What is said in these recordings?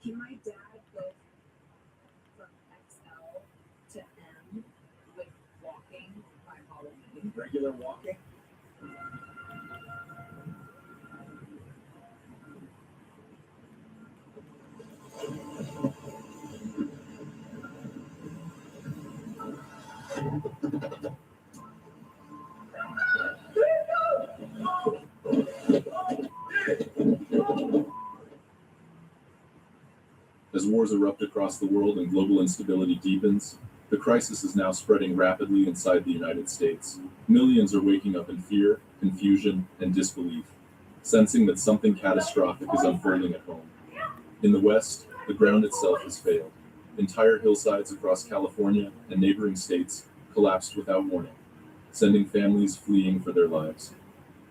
Can my dad go from XL to M with walking by Halloween? Regular walking? As wars erupt across the world and global instability deepens, the crisis is now spreading rapidly inside the United States. Millions are waking up in fear, confusion, and disbelief, sensing that something catastrophic is unfolding at home. In the West, the ground itself has failed. Entire hillsides across California and neighboring states collapsed without warning, sending families fleeing for their lives.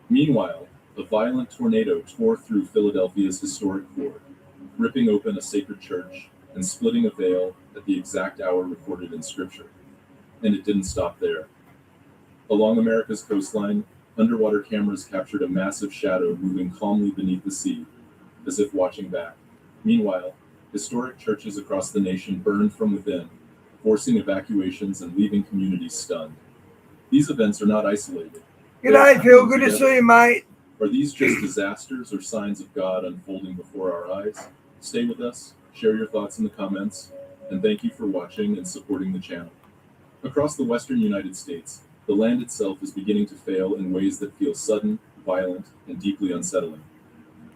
Meanwhile, a violent tornado tore through Philadelphia's historic core, ripping open a sacred church and splitting a veil at the exact hour recorded in Scripture. And it didn't stop there. Along America's coastline, underwater cameras captured a massive shadow moving calmly beneath the sea, as if watching back. Meanwhile, historic churches across the nation burned from within, forcing evacuations and leaving communities stunned. These events are not isolated. G'day, Phil. Good to see you, mate. Are these just disasters or signs of God unfolding before our eyes? Stay with us, share your thoughts in the comments, and thank you for watching and supporting the channel. Across the western United States, the land itself is beginning to fail in ways that feel sudden, violent, and deeply unsettling.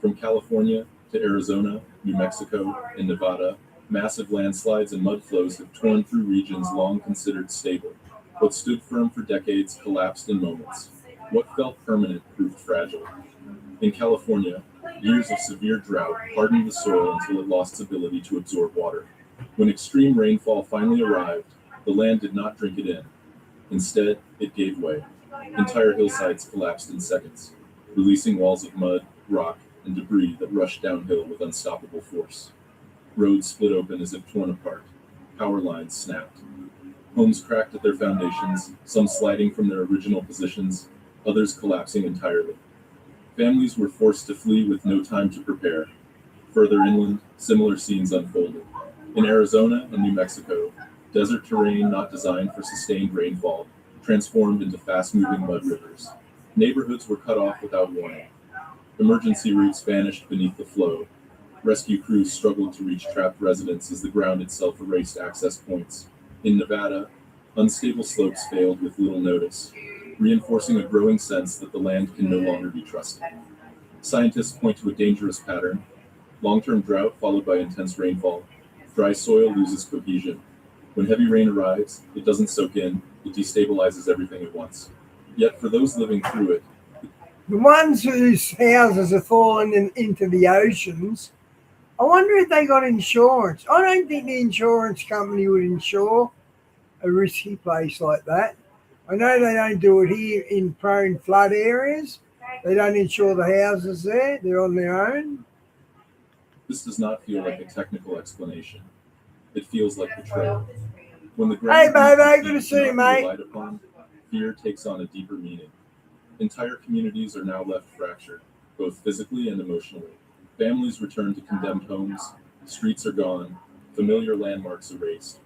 From California to Arizona, New Mexico, and Nevada, massive landslides and mudflows have torn through regions long considered stable. What stood firm for decades collapsed in moments. What felt permanent proved fragile. In California, years of severe drought hardened the soil until it lost its ability to absorb water. When extreme rainfall finally arrived, the land did not drink it in. Instead, it gave way. Entire hillsides collapsed in seconds, releasing walls of mud, rock, and debris that rushed downhill with unstoppable force. Roads split open as if torn apart. Power lines snapped. Homes cracked at their foundations, some sliding from their original positions, others collapsing entirely. Families were forced to flee with no time to prepare. Further inland, similar scenes unfolded. In Arizona and New Mexico, desert terrain not designed for sustained rainfall transformed into fast-moving mud rivers. Neighborhoods were cut off without warning. Emergency routes vanished beneath the flow. Rescue crews struggled to reach trapped residents as the ground itself erased access points. In Nevada, unstable slopes failed with little notice, reinforcing a growing sense that the land can no longer be trusted. Scientists point to a dangerous pattern: long-term drought followed by intense rainfall. Dry soil loses cohesion. When heavy rain arrives, it doesn't soak in, it destabilizes everything at once. Yet for those living through it, The ones whose houses are falling into the oceans, I wonder if they got insurance. I don't think the insurance company would insure a risky place like that. I know they don't do it here in prone flood areas. They don't insure the houses there. They're on their own. this does not feel like a technical explanation. It feels like betrayal. When the Hey, ground baby, good to see you, cannot be mate. relied upon, fear takes on a deeper meaning. Entire communities are now left fractured, both physically and emotionally. Families return to condemned homes, streets are gone, familiar landmarks erased.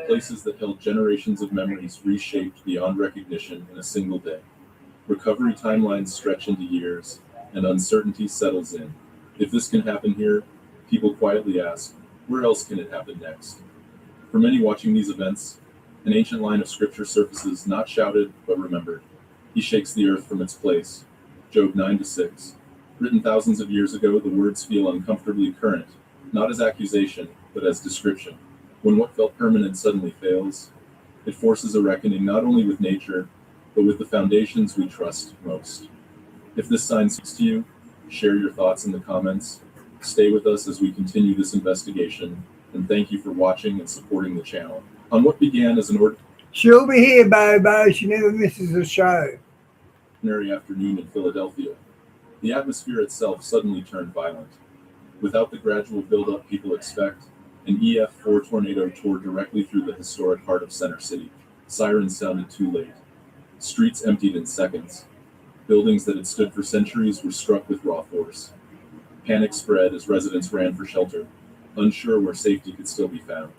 Places that held generations of memories reshaped beyond recognition in a single day. Recovery timelines stretch into years, and uncertainty settles in. If this can happen here, people quietly ask, where else can it happen next? For many watching these events, an ancient line of scripture surfaces, not shouted, but remembered. He shakes the earth from its place. Job 9-6. Written thousands of years ago, the words feel uncomfortably current, not as accusation, but as description. When what felt permanent suddenly fails, it forces a reckoning not only with nature, but with the foundations we trust most. If this sign speaks to you, share your thoughts in the comments. Stay with us as we continue this investigation, and thank you for watching and supporting the channel. On what began as an She'll be here, Bobo. She never misses a show. ordinary afternoon in Philadelphia, the atmosphere itself suddenly turned violent. Without the gradual buildup people expect, an EF4 tornado tore directly through the historic heart of Center City. Sirens sounded too late. Streets emptied in seconds. Buildings that had stood for centuries were struck with raw force. Panic spread as residents ran for shelter. unsure where safety could still be found.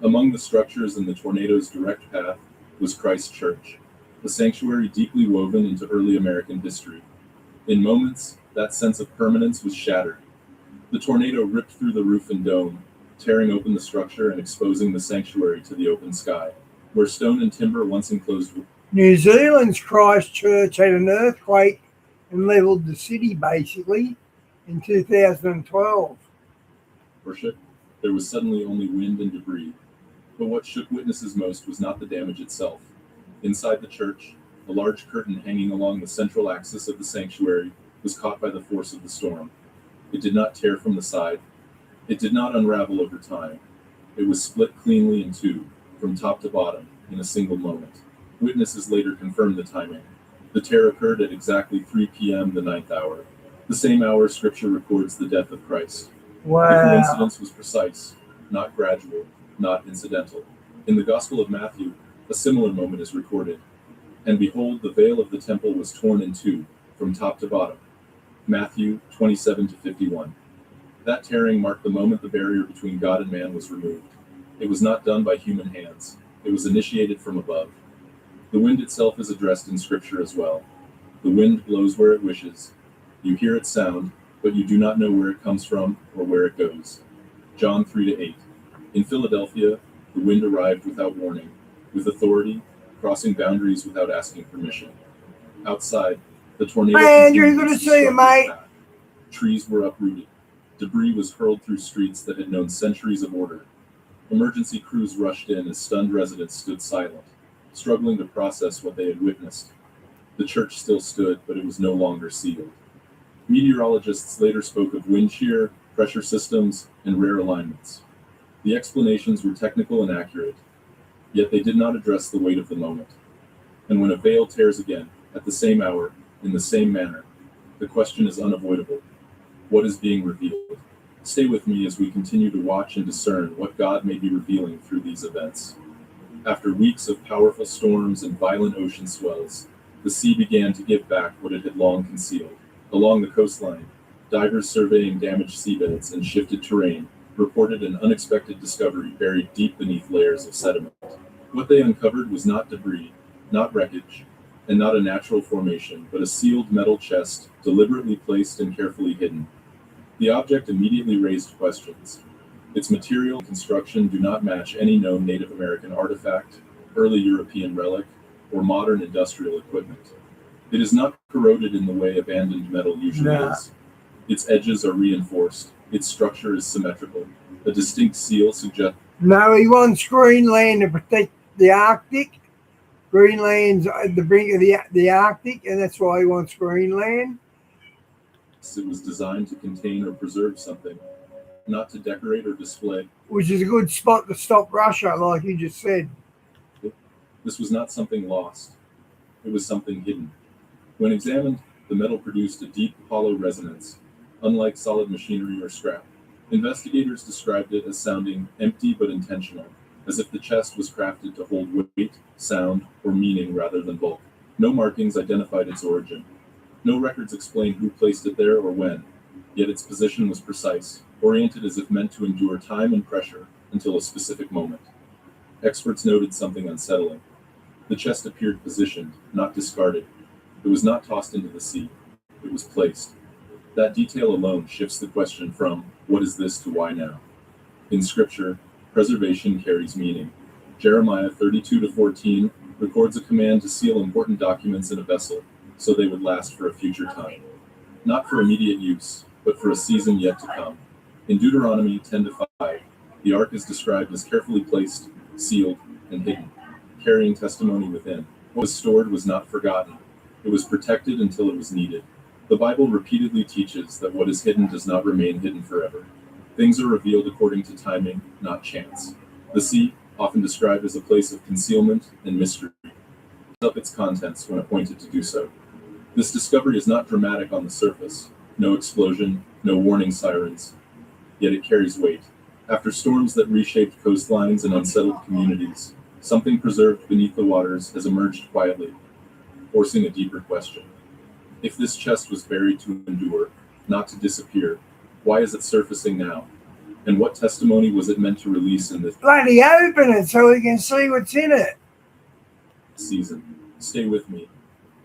Among the structures in the tornado's direct path was Christ Church, a sanctuary deeply woven into early American history. In moments, that sense of permanence was shattered. The tornado ripped through the roof and dome, tearing open the structure and exposing the sanctuary to the open sky, where stone and timber once enclosed New Zealand's Christchurch had an earthquake and leveled the city basically in 2012. worship. There was suddenly only wind and debris. But what shook witnesses most was not the damage itself. Inside the church, a large curtain hanging along the central axis of the sanctuary was caught by the force of the storm. It did not tear from the side. It did not unravel over time. It was split cleanly in two, from top to bottom, in a single moment. Witnesses later confirmed the timing. The tear occurred at exactly 3 p.m., the ninth hour, the same hour Scripture records the death of Christ. The Wow. coincidence was precise, not gradual, not incidental. In the Gospel of Matthew, a similar moment is recorded. And behold, the veil of the temple was torn in two, from top to bottom. Matthew 27-51. That tearing marked the moment the barrier between God and man was removed. It was not done by human hands. It was initiated from above. The wind itself is addressed in Scripture as well. The wind blows where it wishes. You hear its sound, but you do not know where it comes from or where it goes. John 3-8. In Philadelphia, the wind arrived without warning, with authority, crossing boundaries without asking permission. Outside, the tornado Man, you're continued gonna its see it, destructive mate. path. Trees were uprooted. Debris was hurled through streets that had known centuries of order. Emergency crews rushed in as stunned residents stood silent, struggling to process what they had witnessed. The church still stood, but it was no longer sealed. Meteorologists later spoke of wind shear, pressure systems, and rare alignments. The explanations were technical and accurate, yet they did not address the weight of the moment. And when a veil tears again, at the same hour, in the same manner, the question is unavoidable. What is being revealed? Stay with me as we continue to watch and discern what God may be revealing through these events. After weeks of powerful storms and violent ocean swells, the sea began to give back what it had long concealed. Along the coastline, divers surveying damaged seabeds and shifted terrain reported an unexpected discovery buried deep beneath layers of sediment. What they uncovered was not debris, not wreckage, and not a natural formation, but a sealed metal chest deliberately placed and carefully hidden. The object immediately raised questions. Its material and construction do not match any known Native American artifact, early European relic, or modern industrial equipment. It is not corroded in the way abandoned metal usually Nah. is. Its edges are reinforced. Its structure is symmetrical. A distinct seal suggests No, he wants Greenland to protect the Arctic. Greenland's at the brink of the Arctic, and that's why he wants Greenland. it was designed to contain or preserve something, not to decorate or display. Which is a good spot to stop Russia, like you just said. This was not something lost. It was something hidden. When examined, the metal produced a deep, hollow resonance, unlike solid machinery or scrap. Investigators described it as sounding empty but intentional, as if the chest was crafted to hold weight, sound, or meaning rather than bulk. No markings identified its origin. No records explain who placed it there or when, yet its position was precise, oriented as if meant to endure time and pressure until a specific moment. Experts noted something unsettling. The chest appeared positioned, not discarded. It was not tossed into the sea. It was placed. That detail alone shifts the question from, what is this, to why now? In Scripture, preservation carries meaning. Jeremiah 32-14 records a command to seal important documents in a vessel, so they would last for a future time. Not for immediate use, but for a season yet to come. In Deuteronomy 10-5, the ark is described as carefully placed, sealed, and hidden, carrying testimony within. What was stored was not forgotten. It was protected until it was needed. The Bible repeatedly teaches that what is hidden does not remain hidden forever. Things are revealed according to timing, not chance. The sea, often described as a place of concealment and mystery, gives up its contents when appointed to do so. This discovery is not dramatic on the surface. No explosion, no warning sirens. Yet it carries weight. After storms that reshaped coastlines and unsettled communities, something preserved beneath the waters has emerged quietly, forcing a deeper question. If this chest was buried to endure, not to disappear, why is it surfacing now? And what testimony was it meant to release in this Bloody open it so we can see what's in it. season? Stay with me,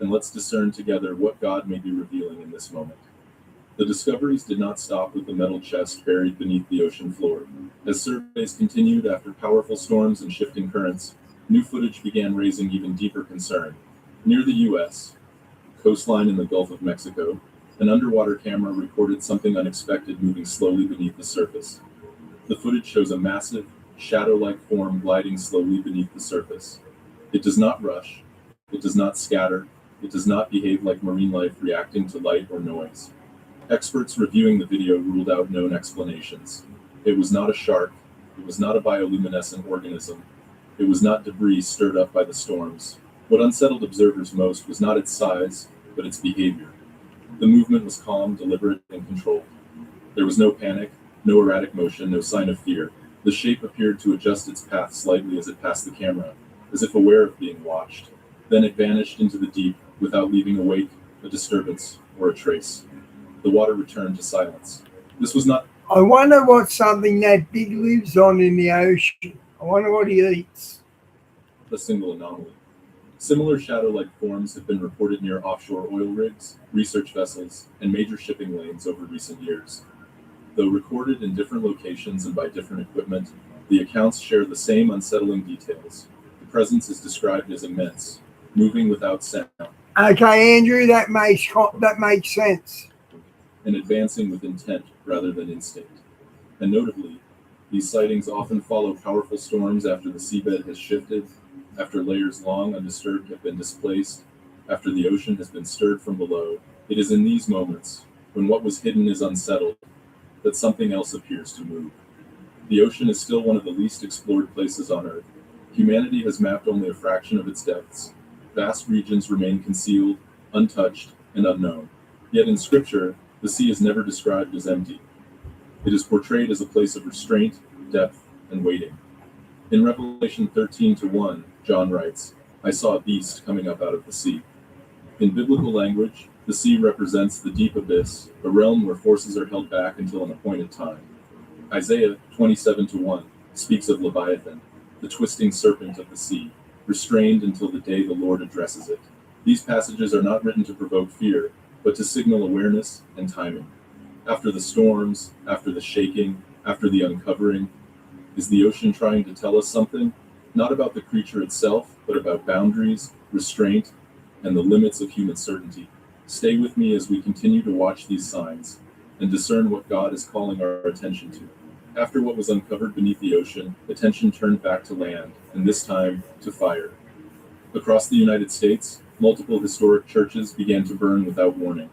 and let's discern together what God may be revealing in this moment. The discoveries did not stop with the metal chest buried beneath the ocean floor. As surveys continued after powerful storms and shifting currents, new footage began raising even deeper concern. Near the U.S. coastline in the Gulf of Mexico, an underwater camera recorded something unexpected moving slowly beneath the surface. The footage shows a massive, shadow-like form gliding slowly beneath the surface. It does not rush, it does not scatter, it does not behave like marine life reacting to light or noise. Experts reviewing the video ruled out known explanations. It was not a shark, it was not a bioluminescent organism, it was not debris stirred up by the storms. What unsettled observers most was not its size, but its behavior. The movement was calm, deliberate, and controlled. There was no panic, no erratic motion, no sign of fear. The shape appeared to adjust its path slightly as it passed the camera, as if aware of being watched. Then it vanished into the deep without leaving a wake, a disturbance, or a trace. The water returned to silence. This was not I wonder what something that big lives on in the ocean. I wonder what he eats. a single anomaly. Similar shadow-like forms have been reported near offshore oil rigs, research vessels, and major shipping lanes over recent years. Though recorded in different locations and by different equipment, the accounts share the same unsettling details. The presence is described as immense, moving without sound, Okay, Andrew, that makes sense. and advancing with intent rather than instinct. And notably, these sightings often follow powerful storms after the seabed has shifted, after layers long undisturbed have been displaced, after the ocean has been stirred from below. It is in these moments, when what was hidden is unsettled, that something else appears to move. The ocean is still one of the least explored places on Earth. Humanity has mapped only a fraction of its depths. Vast regions remain concealed, untouched, and unknown. Yet in Scripture, the sea is never described as empty. It is portrayed as a place of restraint, depth, and waiting. In Revelation 13:1, John writes, "I saw a beast coming up out of the sea." In biblical language, the sea represents the deep abyss, a realm where forces are held back until an appointed time. Isaiah 27:1 speaks of Leviathan, the twisting serpent of the sea, restrained until the day the Lord addresses it. These passages are not written to provoke fear, but to signal awareness and timing. After the storms, after the shaking, after the uncovering, is the ocean trying to tell us something? Not about the creature itself, but about boundaries, restraint, and the limits of human certainty. Stay with me as we continue to watch these signs and discern what God is calling our attention to. After what was uncovered beneath the ocean, attention turned back to land, and this time to fire. Across the United States, multiple historic churches began to burn without warning.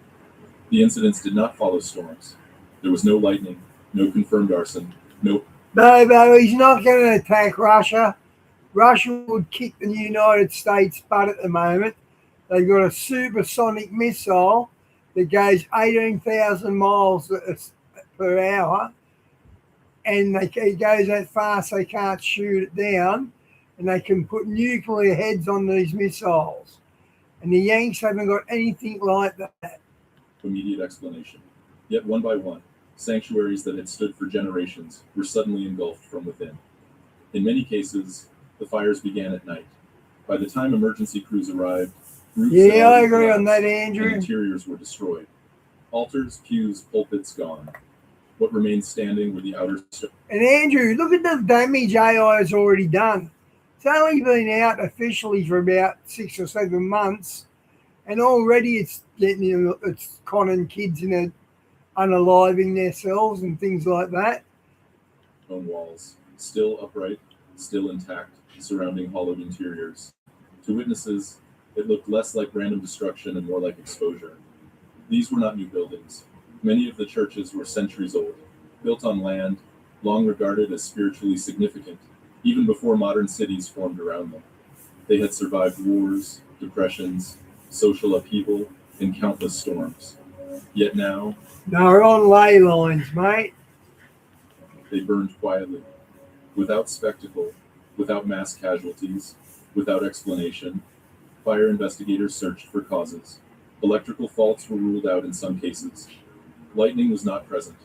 The incidents did not follow storms. There was no lightning, no confirmed arson, no. No, he's not going to attack Russia. Russia would kick the United States butt at the moment. They've got a supersonic missile that goes 18,000 miles per hour, and it goes that fast they can't shoot it down, and they can put nuclear heads on these missiles. And the Yanks haven't got anything like that. Immediate explanation. Yet one by one, sanctuaries that had stood for generations were suddenly engulfed from within. In many cases, the fires began at night. By the time emergency crews arrived, roofs had Yeah, I already agree on collapsed that, Andrew. and interiors were destroyed. Altars, pews, pulpits gone. What remained standing were the outer And Andrew, look at the damage AI has already done. It's only been out officially for about 6 or 7 months, and already it's conning kids into unaliving themselves and things like that. stone walls, still upright, still intact, surrounding hollowed interiors. To witnesses, it looked less like random destruction and more like exposure. These were not new buildings. Many of the churches were centuries old, built on land, long regarded as spiritually significant, even before modern cities formed around them. They had survived wars, depressions, social upheaval, and countless storms. Yet now, They're on ley lines, mate. they burned quietly, without spectacle, without mass casualties, without explanation. Fire investigators searched for causes. Electrical faults were ruled out in some cases. Lightning was not present.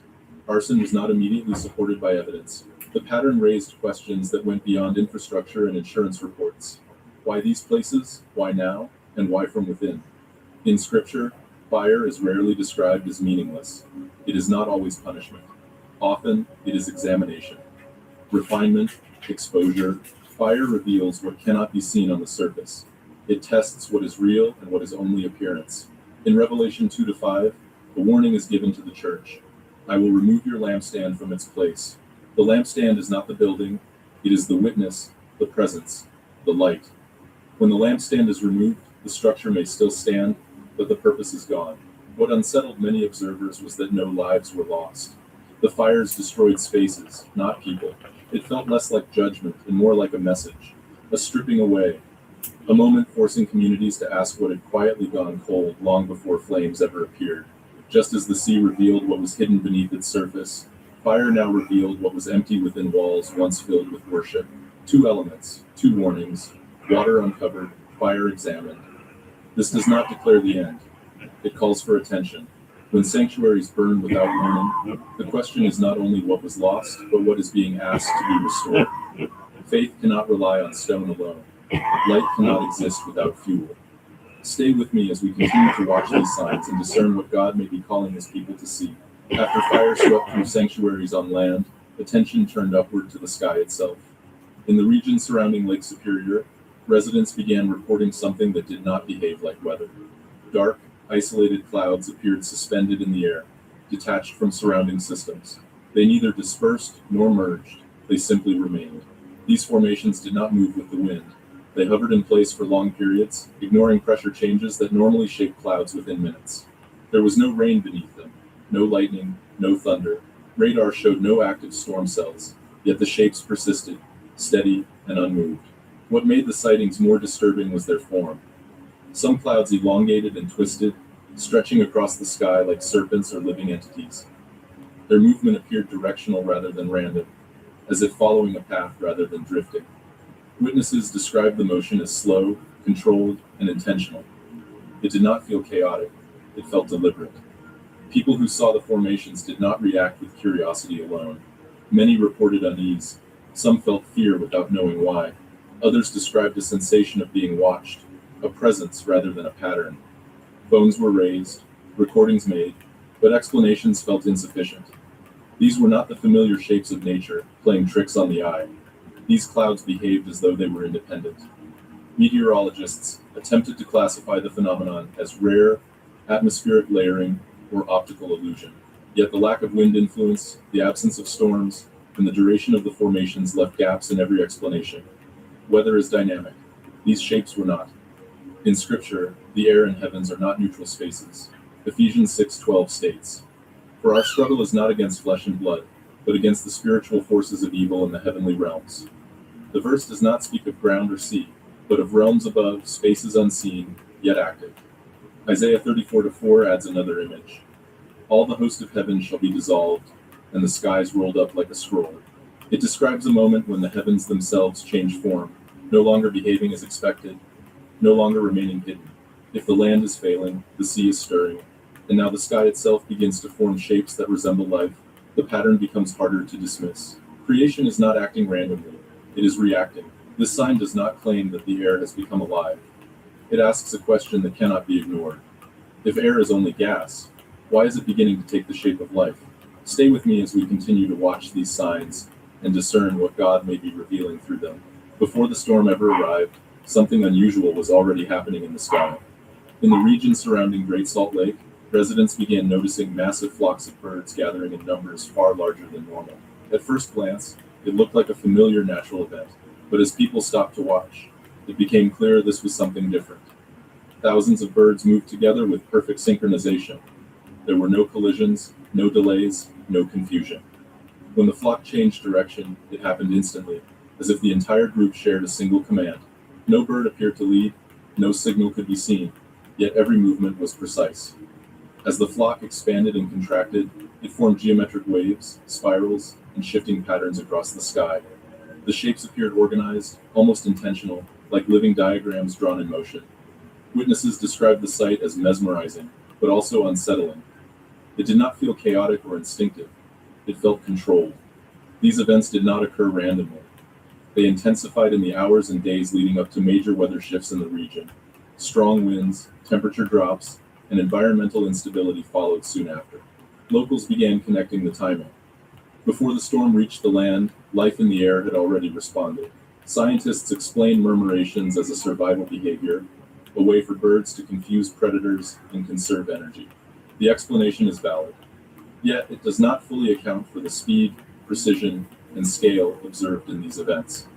Arson was not immediately supported by evidence. The pattern raised questions that went beyond infrastructure and insurance reports. Why these places? Why now? And why from within? In Scripture, fire is rarely described as meaningless. It is not always punishment. Often, it is examination. Refinement, exposure, fire reveals what cannot be seen on the surface. It tests what is real and what is only appearance. In Revelation 2-5, a warning is given to the church. I will remove your lampstand from its place. The lampstand is not the building, it is the witness, the presence, the light. When the lampstand is removed, the structure may still stand, but the purpose is gone. What unsettled many observers was that no lives were lost. The fires destroyed spaces, not people. It felt less like judgment and more like a message, a stripping away, a moment forcing communities to ask what had quietly gone cold long before flames ever appeared. Just as the sea revealed what was hidden beneath its surface, fire now revealed what was empty within walls once filled with worship. Two elements, two warnings, water uncovered, fire examined. This does not declare the end. It calls for attention. When sanctuaries burn without warning, the question is not only what was lost, but what is being asked to be restored. Faith cannot rely on stone alone. Light cannot exist without fuel. Stay with me as we continue to watch these signs and discern what God may be calling his people to see. After fire swept through sanctuaries on land, attention turned upward to the sky itself. In the region surrounding Lake Superior, residents began reporting something that did not behave like weather. Dark, isolated clouds appeared suspended in the air, detached from surrounding systems. They neither dispersed nor merged, they simply remained. These formations did not move with the wind. They hovered in place for long periods, ignoring pressure changes that normally shape clouds within minutes. There was no rain beneath them, no lightning, no thunder. Radar showed no active storm cells, yet the shapes persisted, steady and unmoved. What made the sightings more disturbing was their form. Some clouds elongated and twisted, stretching across the sky like serpents or living entities. Their movement appeared directional rather than random, as if following a path rather than drifting. Witnesses described the motion as slow, controlled, and intentional. It did not feel chaotic, it felt deliberate. People who saw the formations did not react with curiosity alone. Many reported unease. Some felt fear without knowing why. Others described a sensation of being watched, a presence rather than a pattern. Phones were raised, recordings made, but explanations felt insufficient. These were not the familiar shapes of nature, playing tricks on the eye. These clouds behaved as though they were independent. Meteorologists attempted to classify the phenomenon as rare, atmospheric layering, or optical illusion. Yet the lack of wind influence, the absence of storms, and the duration of the formations left gaps in every explanation. Weather is dynamic. These shapes were not. In Scripture, the air and heavens are not neutral spaces. Ephesians 6:12 states, "For our struggle is not against flesh and blood, but against the spiritual forces of evil in the heavenly realms." The verse does not speak of ground or sea, but of realms above, spaces unseen, yet active. Isaiah 34:4 adds another image. All the host of heaven shall be dissolved, and the skies rolled up like a scroll. It describes a moment when the heavens themselves change form, no longer behaving as expected, no longer remaining hidden. If the land is failing, the sea is stirring, and now the sky itself begins to form shapes that resemble life, the pattern becomes harder to dismiss. Creation is not acting randomly, it is reacting. This sign does not claim that the air has become alive. It asks a question that cannot be ignored. If air is only gas, why is it beginning to take the shape of life? Stay with me as we continue to watch these signs and discern what God may be revealing through them. Before the storm ever arrived, something unusual was already happening in the sky. In the region surrounding Great Salt Lake, residents began noticing massive flocks of birds gathering in numbers far larger than normal. At first glance, it looked like a familiar natural event, but as people stopped to watch, it became clear this was something different. Thousands of birds moved together with perfect synchronization. There were no collisions, no delays, no confusion. When the flock changed direction, it happened instantly, as if the entire group shared a single command. No bird appeared to lead, no signal could be seen, yet every movement was precise. As the flock expanded and contracted, it formed geometric waves, spirals, and shifting patterns across the sky. The shapes appeared organized, almost intentional, like living diagrams drawn in motion. Witnesses described the sight as mesmerizing, but also unsettling. It did not feel chaotic or instinctive. It felt controlled. These events did not occur randomly. They intensified in the hours and days leading up to major weather shifts in the region. Strong winds, temperature drops, and environmental instability followed soon after. Locals began connecting the timing. Before the storm reached the land, life in the air had already responded. Scientists explain murmurations as a survival behavior, a way for birds to confuse predators and conserve energy. The explanation is valid, yet it does not fully account for the speed, precision, and scale observed in these events.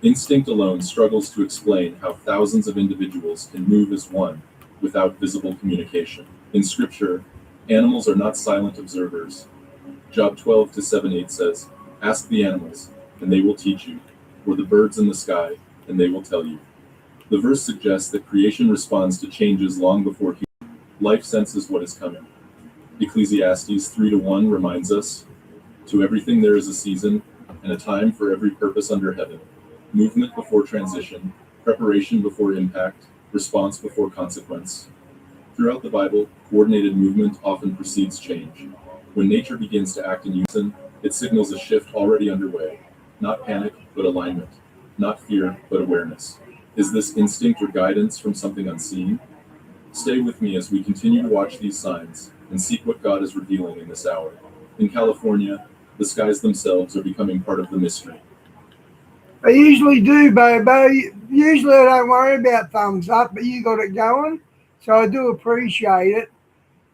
Instinct alone struggles to explain how thousands of individuals can move as one without visible communication. In Scripture, animals are not silent observers. Job 12 to 7-8 says, "Ask the animals, and they will teach you, or the birds in the sky, and they will tell you." The verse suggests that creation responds to changes long before life senses what is coming. Ecclesiastes 3:1 reminds us, "To everything there is a season, and a time for every purpose under heaven, movement before transition, preparation before impact, response before consequence." Throughout the Bible, coordinated movement often precedes change. When nature begins to act in unison, it signals a shift already underway. Not panic, but alignment. Not fear, but awareness. Is this instinct or guidance from something unseen? Stay with me as we continue to watch these signs and seek what God is revealing in this hour. In California, the skies themselves are becoming part of the mystery. I usually do, Bobo. Usually I don't worry about thumbs up, but you got it going, so I do appreciate it.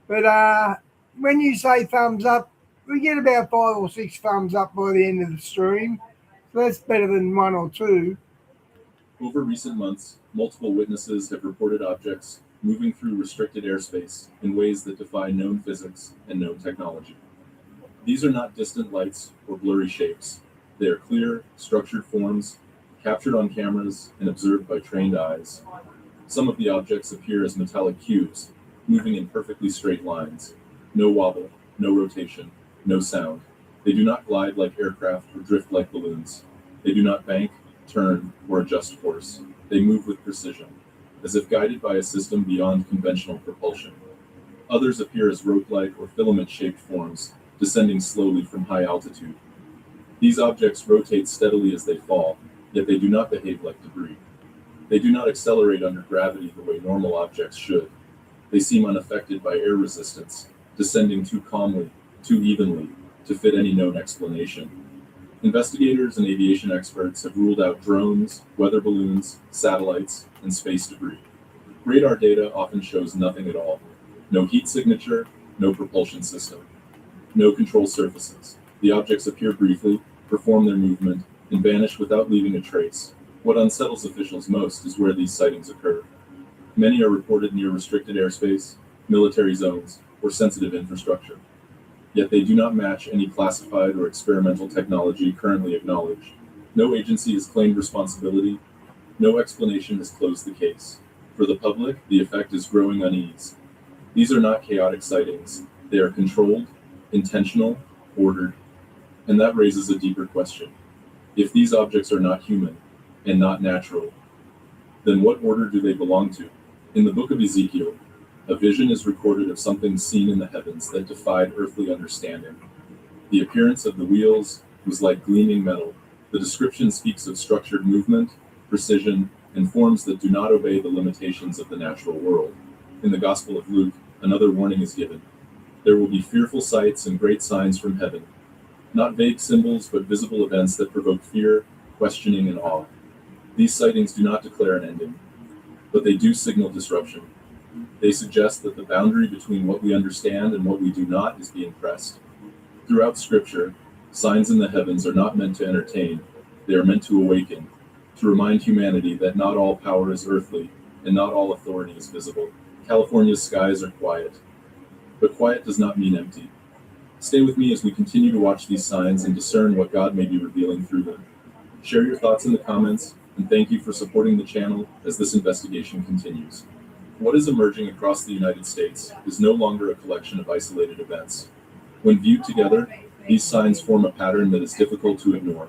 But when you say thumbs up, we get about 5 or 6 thumbs up by the end of the stream. So that's better than 1 or 2. Over recent months, multiple witnesses have reported objects moving through restricted airspace in ways that defy known physics and known technology. These are not distant lights or blurry shapes. They are clear, structured forms, captured on cameras and observed by trained eyes. Some of the objects appear as metallic cubes, moving in perfectly straight lines. No wobble, no rotation, no sound. They do not glide like aircraft or drift like balloons. They do not bank, turn, or adjust course. They move with precision, as if guided by a system beyond conventional propulsion. Others appear as rope-like or filament-shaped forms, descending slowly from high altitude. These objects rotate steadily as they fall, yet they do not behave like debris. They do not accelerate under gravity the way normal objects should. They seem unaffected by air resistance, descending too calmly, too evenly, to fit any known explanation. Investigators and aviation experts have ruled out drones, weather balloons, satellites, and space debris. Radar data often shows nothing at all. No heat signature, no propulsion system, no control surfaces. The objects appear briefly, perform their movement, and vanish without leaving a trace. What unsettles officials most is where these sightings occur. Many are reported near restricted airspace, military zones, or sensitive infrastructure. Yet they do not match any classified or experimental technology currently acknowledged. No agency has claimed responsibility. No explanation has closed the case. For the public, the effect is growing unease. These are not chaotic sightings. They are controlled, intentional, ordered. And that raises a deeper question. If these objects are not human and not natural, then what order do they belong to? In the book of Ezekiel, a vision is recorded of something seen in the heavens that defied earthly understanding. The appearance of the wheels was like gleaming metal. The description speaks of structured movement, precision, and forms that do not obey the limitations of the natural world. In the Gospel of Luke, another warning is given. There will be fearful sights and great signs from heaven. Not vague symbols, but visible events that provoke fear, questioning, and awe. These sightings do not declare an ending, but they do signal disruption. They suggest that the boundary between what we understand and what we do not is being pressed. Throughout Scripture, signs in the heavens are not meant to entertain. They are meant to awaken, to remind humanity that not all power is earthly and not all authority is visible. California's skies are quiet, but quiet does not mean empty. Stay with me as we continue to watch these signs and discern what God may be revealing through them. Share your thoughts in the comments, and thank you for supporting the channel as this investigation continues. What is emerging across the United States is no longer a collection of isolated events. When viewed together, these signs form a pattern that is difficult to ignore.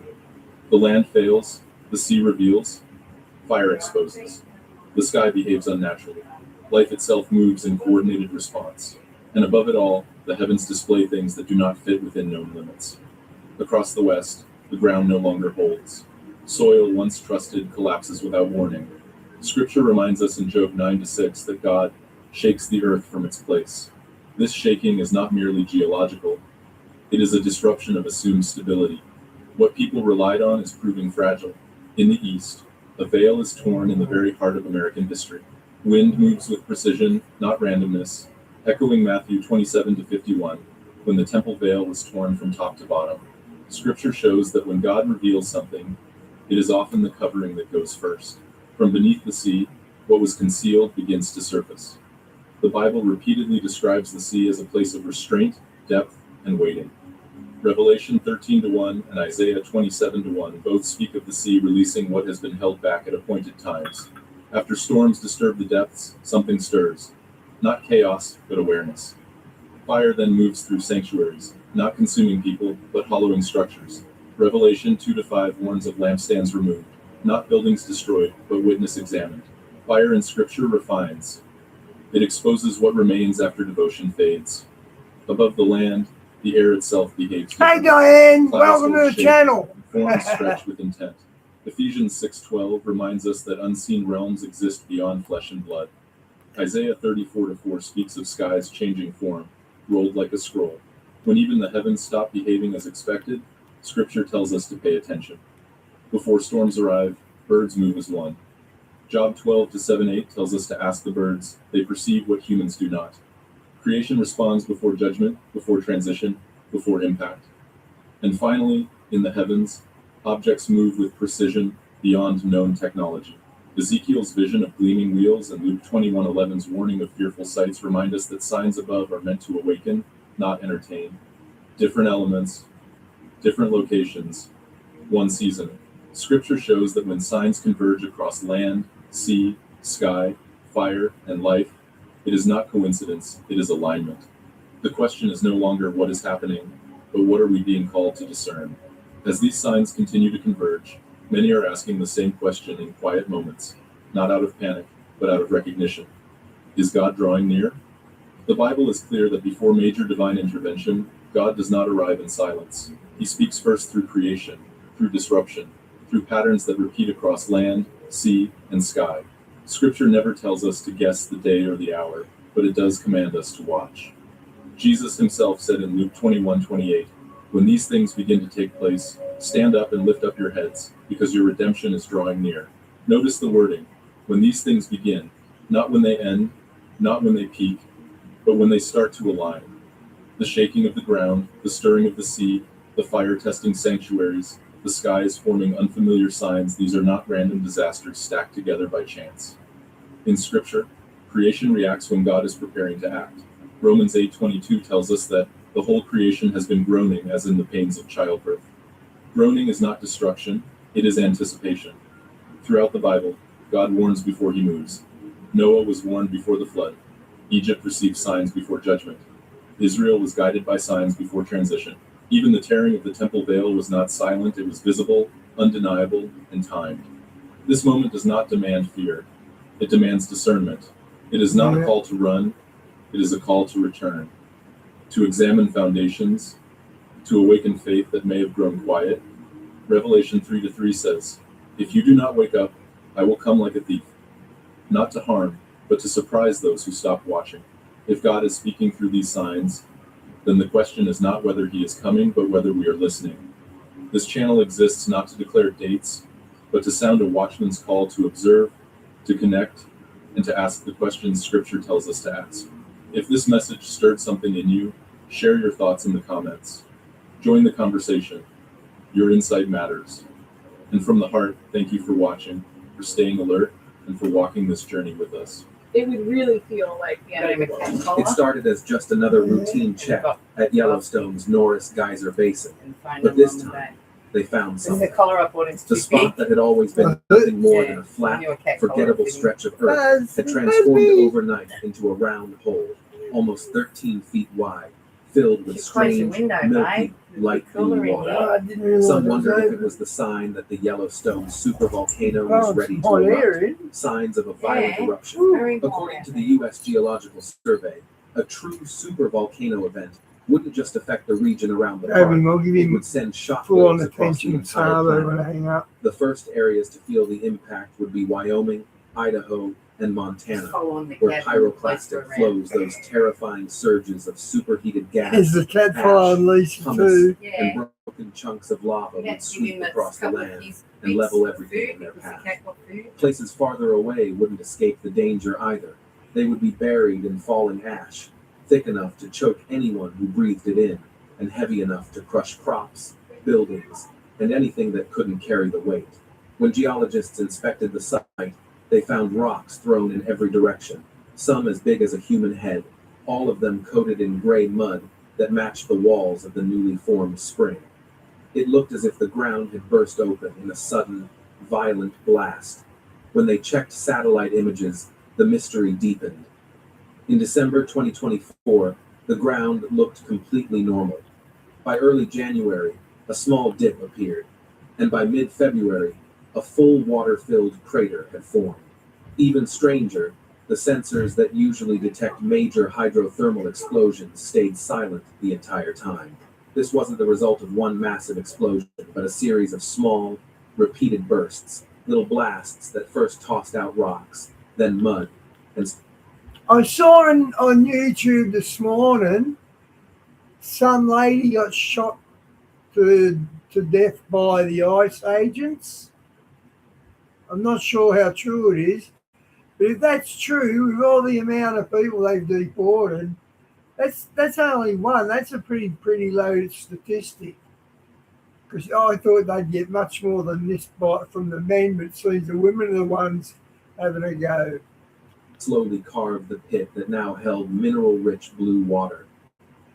The land fails, the sea reveals, fire exposes. The sky behaves unnaturally. Life itself moves in coordinated response. And above it all, the heavens display things that do not fit within known limits. Across the west, the ground no longer holds. Soil once trusted collapses without warning. Scripture reminds us in Job 9-6 that God shakes the earth from its place. This shaking is not merely geological, it is a disruption of assumed stability. What people relied on is proving fragile. In the east, a veil is torn in the very heart of American history. Wind moves with precision, not randomness, echoing Matthew 27-51, when the temple veil was torn from top to bottom. Scripture shows that when God reveals something, it is often the covering that goes first. From beneath the sea, what was concealed begins to surface. The Bible repeatedly describes the sea as a place of restraint, depth, and waiting. Revelation 13-1 and Isaiah 27-1 both speak of the sea releasing what has been held back at appointed times. After storms disturb the depths, something stirs. Not chaos, but awareness. Fire then moves through sanctuaries, not consuming people, but hollowing structures. Revelation 2-5 warns of lampstands removed, not buildings destroyed, but witness examined. Fire in Scripture refines. It exposes what remains after devotion fades. Above the land, the air itself behaves Hey, differently. Diane, Clouds welcome hold to the shape, channel. Forms stretch with intent. Ephesians 6:12 reminds us that unseen realms exist beyond flesh and blood. Isaiah 34-4 speaks of skies changing form, rolled like a scroll. When even the heavens stop behaving as expected, Scripture tells us to pay attention. Before storms arrive, birds move as one. Job 12-7-8 tells us to ask the birds. They perceive what humans do not. Creation responds before judgment, before transition, before impact. And finally, in the heavens, objects move with precision beyond known technology. Ezekiel's vision of gleaming wheels and Luke 21:11's warning of fearful sights remind us that signs above are meant to awaken, not entertain. Different elements, different locations, one season. Scripture shows that when signs converge across land, sea, sky, fire, and life, it is not coincidence, it is alignment. The question is no longer what is happening, but what are we being called to discern? As these signs continue to converge, many are asking the same question in quiet moments, not out of panic, but out of recognition. Is God drawing near? The Bible is clear that before major divine intervention, God does not arrive in silence. He speaks first through creation, through disruption, through patterns that repeat across land, sea, and sky. Scripture never tells us to guess the day or the hour, but it does command us to watch. Jesus himself said in Luke 21:28, "When these things begin to take place, stand up and lift up your heads, because your redemption is drawing near." Notice the wording, when these things begin, not when they end, not when they peak, but when they start to align. The shaking of the ground, the stirring of the sea, the fire testing sanctuaries, the skies forming unfamiliar signs, these are not random disasters stacked together by chance. In Scripture, creation reacts when God is preparing to act. Romans 8:22 tells us that the whole creation has been groaning as in the pains of childbirth. Groaning is not destruction, it is anticipation. Throughout the Bible, God warns before he moves. Noah was warned before the flood. Egypt received signs before judgment. Israel was guided by signs before transition. Even the tearing of the temple veil was not silent, it was visible, undeniable, and timed. This moment does not demand fear. It demands discernment. It is not a call to run, it is a call to return, to examine foundations, to awaken faith that may have grown quiet. Revelation 3:3 says, "If you do not wake up, I will come like a thief, not to harm, but to surprise those who stop watching." If God is speaking through these signs, then the question is not whether he is coming, but whether we are listening. This channel exists not to declare dates, but to sound a watchman's call to observe, to connect, and to ask the questions Scripture tells us to ask. If this message stirred something in you, share your thoughts in the comments. Join the conversation. Your insight matters. And from the heart, thank you for watching, for staying alert, and for walking this journey with us. It would really feel like the end of the world. It started as just another routine check at Yellowstone's Norris Geyser Basin, but this time they found This is something. the color up when it's The too spot big. that had always been nothing more than a flat, forgettable stretch of earth had transformed overnight into a round hole, almost 13 feet wide, filled with Just close your strange, window, milky, babe. light Cooler blue in water. here. I didn't realize Some it was wondered if it open. was the sign that the Yellowstone supervolcano Oh, was ready it's to hot erupt, air, isn't it? signs of a violent Yeah. eruption. Very According quiet. to the U.S. Geological Survey, A true supervolcano event wouldn't just affect the region around the park, I'll give it him would send full on shockwaves across the attention of entire Sabo when planet. I hang up. The first areas to feel the impact would be Wyoming, Idaho, and Montana, where pyroclastic flows those terrifying surges of superheated gas, Is the cat following Lisa hummus, too? and broken chunks of lava would sweep across the land and level everything in their path. Places farther away wouldn't escape the danger either. They would be buried in falling ash, thick enough to choke anyone who breathed it in, and heavy enough to crush crops, buildings, and anything that couldn't carry the weight. When geologists inspected the site, they found rocks thrown in every direction, some as big as a human head, all of them coated in gray mud that matched the walls of the newly formed spring. It looked as if the ground had burst open in a sudden, violent blast. When they checked satellite images, the mystery deepened. In December 2024, the ground looked completely normal. By early January, a small dip appeared, and by mid-February, a full water-filled crater had formed. Even stranger, the sensors that usually detect major hydrothermal explosions stayed silent the entire time. This wasn't the result of one massive explosion, but a series of small, repeated bursts, little blasts that first tossed out rocks, then mud, and I saw on YouTube this morning some lady got shot to death by the ICE agents. I'm not sure how true it is, but if that's true, with all the amount of people they've deported, that's only one. That's a pretty low statistic. Because I thought they'd get much more than this from the men, but it seems the women are the ones having a go. slowly carved the pit that now held mineral-rich blue water.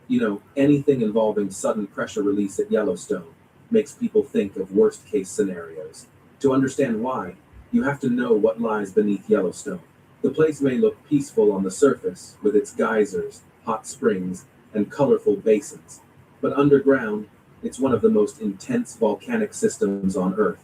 You know, anything involving sudden pressure release at Yellowstone makes people think of worst-case scenarios. To understand why, you have to know what lies beneath Yellowstone. The place may look peaceful on the surface, with its geysers, hot springs, and colorful basins, but underground, it's one of the most intense volcanic systems on Earth.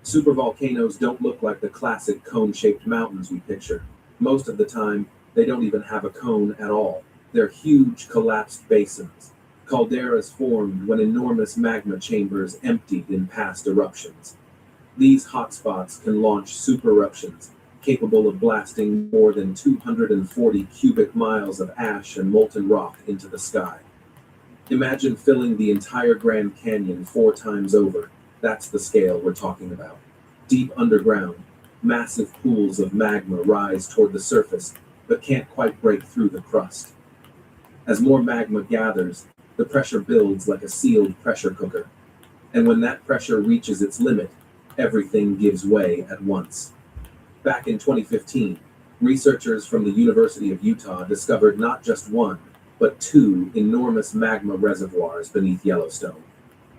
Supervolcanoes don't look like the classic cone-shaped mountains we picture. Most of the time, they don't even have a cone at all. They're huge collapsed basins. Calderas formed when enormous magma chambers emptied in past eruptions. These hotspots can launch supereruptions, capable of blasting more than 240 cubic miles of ash and molten rock into the sky. Imagine filling the entire Grand Canyon 4 times over. That's the scale we're talking about. Deep underground, massive pools of magma rise toward the surface, but can't quite break through the crust. As more magma gathers, the pressure builds like a sealed pressure cooker. And when that pressure reaches its limit, everything gives way at once. Back in 2015, researchers from the University of Utah discovered not just one, but 2 enormous magma reservoirs beneath Yellowstone.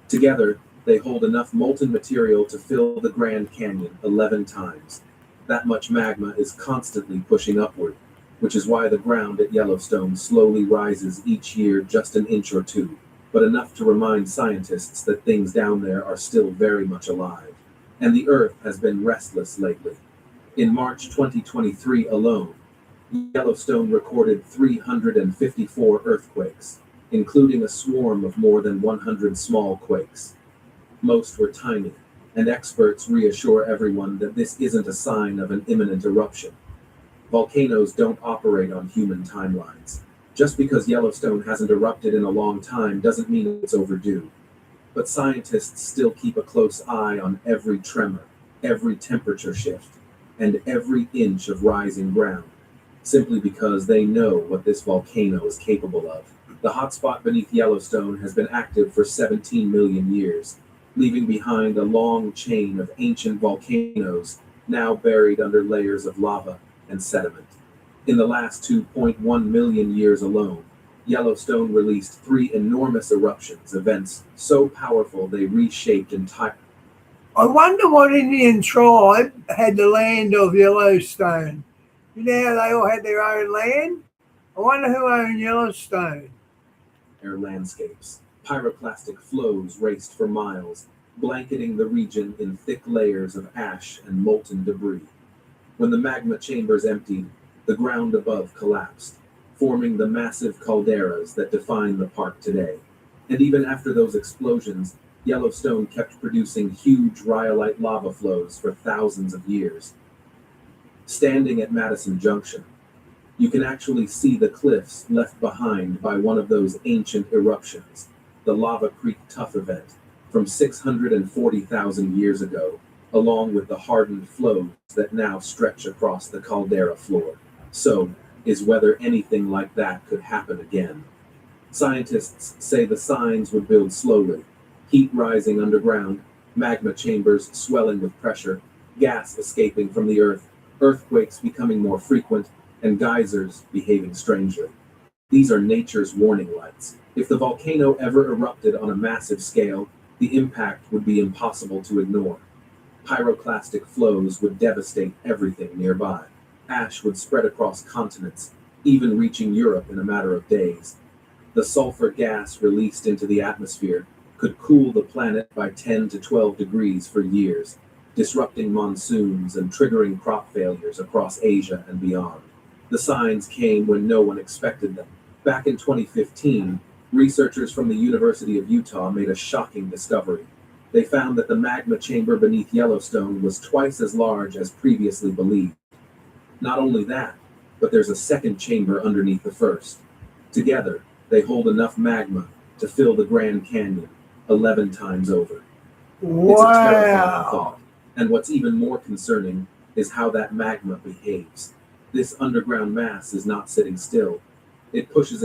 Together, they hold enough molten material to fill the Grand Canyon 11 times. That much magma is constantly pushing upward, which is why the ground at Yellowstone slowly rises each year just an inch or 2, but enough to remind scientists that things down there are still very much alive. And the Earth has been restless lately. In March 2023 alone, Yellowstone recorded 354 earthquakes, including a swarm of more than 100 small quakes. Most were tiny, and experts reassure everyone that this isn't a sign of an imminent eruption. Volcanoes don't operate on human timelines. Just because Yellowstone hasn't erupted in a long time doesn't mean it's overdue. But scientists still keep a close eye on every tremor, every temperature shift, and every inch of rising ground, simply because they know what this volcano is capable of. The hotspot beneath Yellowstone has been active for 17 million years, leaving behind a long chain of ancient volcanoes now buried under layers of lava and sediment. In the last 2.1 million years alone, Yellowstone released 3 enormous eruptions, events so powerful they reshaped entire. I wonder what Indian tribe had the land of Yellowstone. You know how they all had their own land? I wonder who owned Yellowstone. Landscapes. Pyroclastic flows raced for miles, blanketing the region in thick layers of ash and molten debris. When the magma chambers emptied, the ground above collapsed, forming the massive calderas that define the park today. And even after those explosions, Yellowstone kept producing huge rhyolite lava flows for thousands of years. Standing at Madison Junction, you can actually see the cliffs left behind by one of those ancient eruptions, the Lava Creek Tuff event from 640,000 years ago, along with the hardened flows that now stretch across the caldera floor. So, is whether anything like that could happen again. Scientists say the signs would build slowly, heat rising underground, magma chambers swelling with pressure, gas escaping from the earth, earthquakes becoming more frequent, and geysers behaving strangely. These are nature's warning lights. If the volcano ever erupted on a massive scale, the impact would be impossible to ignore. Pyroclastic flows would devastate everything nearby. Ash would spread across continents, even reaching Europe in a matter of days. The sulfur gas released into the atmosphere could cool the planet by 10 to 12 degrees for years, disrupting monsoons and triggering crop failures across Asia and beyond. The signs came when no one expected them. Back in 2015, researchers from the University of Utah made a shocking discovery. They found that the magma chamber beneath Yellowstone was twice as large as previously believed. Not only that, but there's a second chamber underneath the first. Together, they hold enough magma to fill the Grand Canyon 11 times over. It's a terrifying Wow. thought. And what's even more concerning is how that magma behaves. This underground mass is not sitting still. It pushes